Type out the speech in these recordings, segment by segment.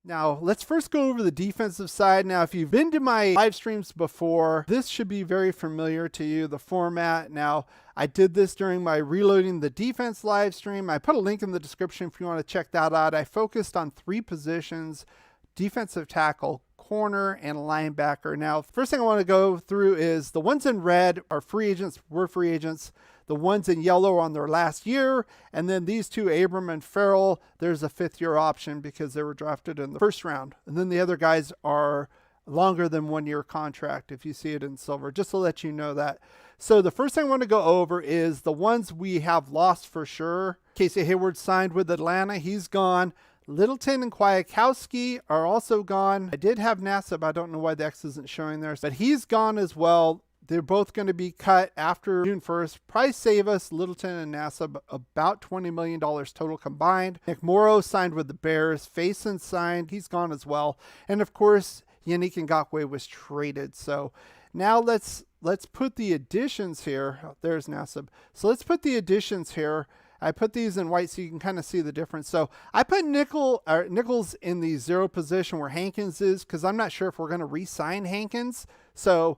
Now, let's first go over the defensive side. Now, if you've been to my live streams before, this should be very familiar to you, the format. Now, I did this during my Reloading the Defense live stream. I put a link in the description if you want to check that out. I focused on 3 positions: defensive tackle, corner, and linebacker. Now, first thing I want to go through is the ones in red are free agents, were free agents. The ones in yellow are on their last year. And then these two, Abram and Farrell, there's a 5th-year option because they were drafted in the 1st round. And then the other guys are longer than 1-year contract, if you see it in silver, just to let you know that. So the first thing I want to go over is the ones we have lost for sure. Casey Hayward signed with Atlanta. He's gone. Littleton and Kwiatkowski are also gone. I did have Nassib. I don't know why the X isn't showing there, but he's gone as well. They're both going to be cut after June 1st. Probably save us, Littleton and Nassib, about $20 million total combined. Nick Morrow signed with the Bears. Faison signed. He's gone as well. And of course, Yannick Ngakoue was traded. So now let's put the additions here. Oh, there's Nassib. So let's put the additions here. I put these in white so you can kind of see the difference. So I put Nichols in the 0 position where Hankins is, because I'm not sure if we're going to re-sign Hankins. So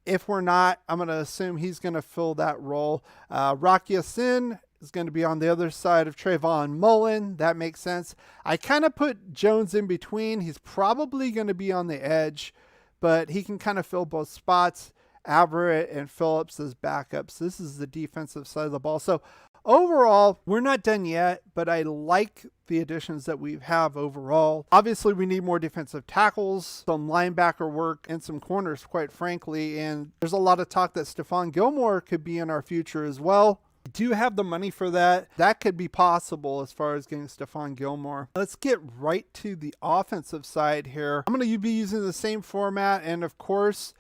if we're not, I'm going to assume he's going to fill that role. Rock Ya-Sin is going to be on the other side of Trayvon Mullen. That makes sense. I kind of put Jones in between. He's probably going to be on the edge, but he can kind of fill both spots. Averett and Phillips as backups. This is the defensive side of the ball. So overall, we're not done yet, but I like the additions that we have overall. Obviously, we need more defensive tackles, some linebacker work, and some corners, quite frankly. And there's a lot of talk that Stephon Gilmore could be in our future as well. We do have the money for that. That could be possible as far as getting Stephon Gilmore. Let's get right to the offensive side here. I'm going to be using the same format, and of course,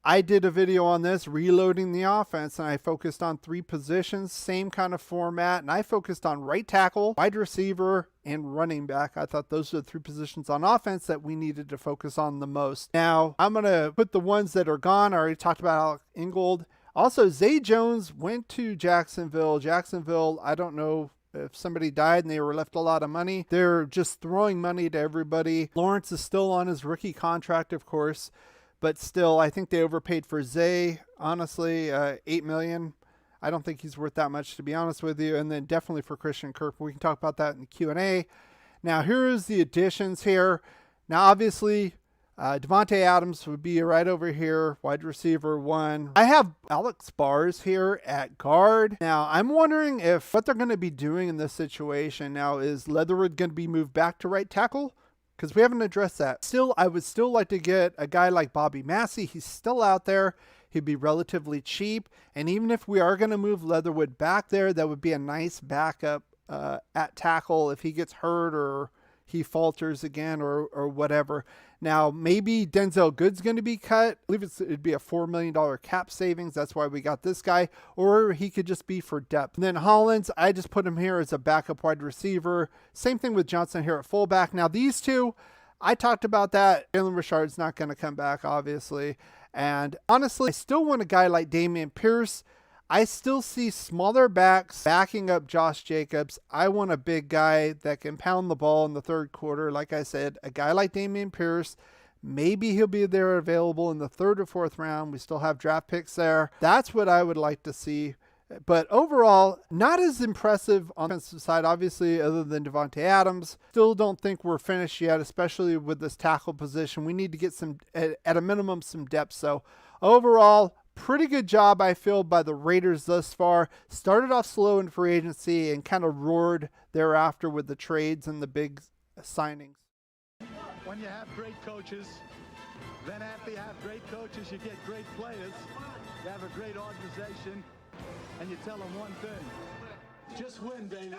I did a video on this, reloading the offense, and I focused on 3 positions, same kind of format, and I focused on right tackle, wide receiver, and running back. I thought those are the 3 positions on offense that we needed to focus on the most. Now, I'm going to put the ones that are gone. I already talked about Alec Ingold. Also, Zay Jones went to Jacksonville. Jacksonville, I don't know if somebody died and they were left a lot of money. They're just throwing money to everybody. Lawrence is still on his rookie contract, of course. But still, I think they overpaid for Zay, honestly, $8 million. I don't think he's worth that much, to be honest with you. And then definitely for Christian Kirk. We can talk about that in the Q&A. Now, here's the additions here. Now, obviously, Devontae Adams would be right over here, wide receiver 1. I have Alex Bars here at guard. Now, I'm wondering if what they're going to be doing in this situation now is Leatherwood going to be moved back to right tackle? Because we haven't addressed that. Still, I would still like to get a guy like Bobby Massey. He's still out there. He'd be relatively cheap. And even if we are going to move Leatherwood back there, that would be a nice backup at tackle if he gets hurt or he falters again or whatever. Now, maybe Denzel Good's going to be cut. I believe it'd be a $4 million cap savings. That's why we got this guy. Or he could just be for depth. And then Hollins, I just put him here as a backup wide receiver. Same thing with Johnson here at fullback. Now, these two, I talked about that. Jalen Richard's not going to come back, obviously. And honestly, I still want a guy like Dameon Pierce. I still see smaller backs backing up Josh Jacobs. I want a big guy that can pound the ball in the 3rd quarter. Like I said, a guy like Dameon Pierce, maybe he'll be there available in the 3rd or 4th round. We still have draft picks there. That's what I would like to see. But overall, not as impressive on the offensive side, obviously, other than Devontae Adams. Still don't think we're finished yet, especially with this tackle position. We need to get some, at a minimum, some depth. So overall, pretty good job, I feel, by the Raiders thus far. Started off slow in free agency and kind of roared thereafter with the trades and the big signings. When you have great coaches, then after you have great coaches, you get great players. You have a great organization, and you tell them one thing: just win, baby.